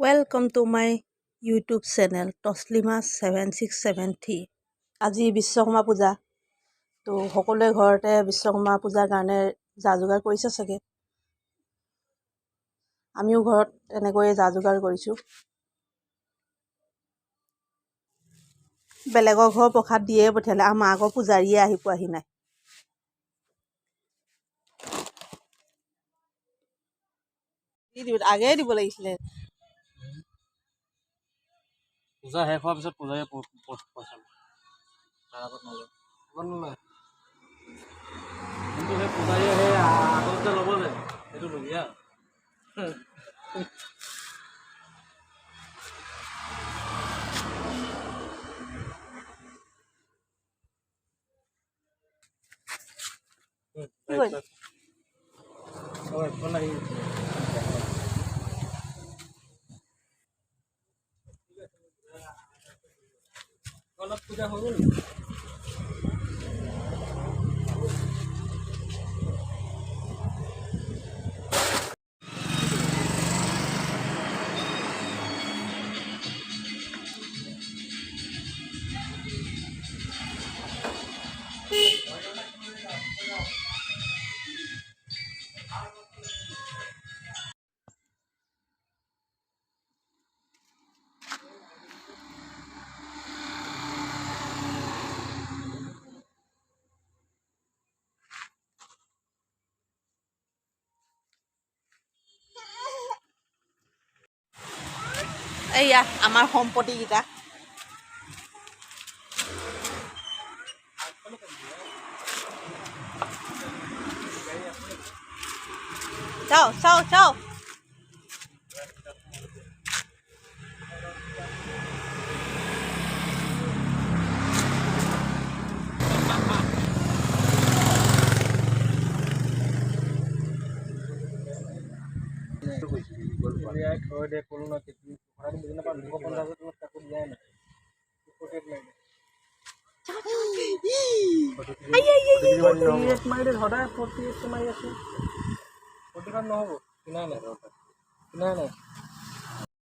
Welcome to my YouTube channel Toslima7673 আজি বিশ্বকৰ্মা পূজা তো সকলোৱে ঘৰতে বিশ্বকৰ্মা পূজাৰ কাৰণে যা-যোগাৰ কৰিছে চাগে আমিও ঘৰত এনেকৈ যা-যোগাৰ কৰিছো বেলেগৰ ঘৰ প্ৰসাদ দিয়ে পঠিয়ালে আমাৰ আগৰ পূজাৰীয়ে আহি পোৱাহি নাই আগে দিব লাগিছিলে পূজা শেষ হোৱাৰ পিছত পূজাৰীয়ে পইচা তাৰ আগত নলয় কিন্তু সেই পূজাৰীয়ে সেই আগত যে ল'ব যে সেইটো লগীয়া অলপ পূজা হৈ গ'ল এইয়া আমাৰ সম্পত্তি গিটা চাও চাও চাও থৈ দে ক'লো ন কথাটো বুজি নাপাওঁ 250 তোমাক কাকো দিয়াই নাই সদায় 48 মাৰি আছো 40 নহ'ব কিনাই নাই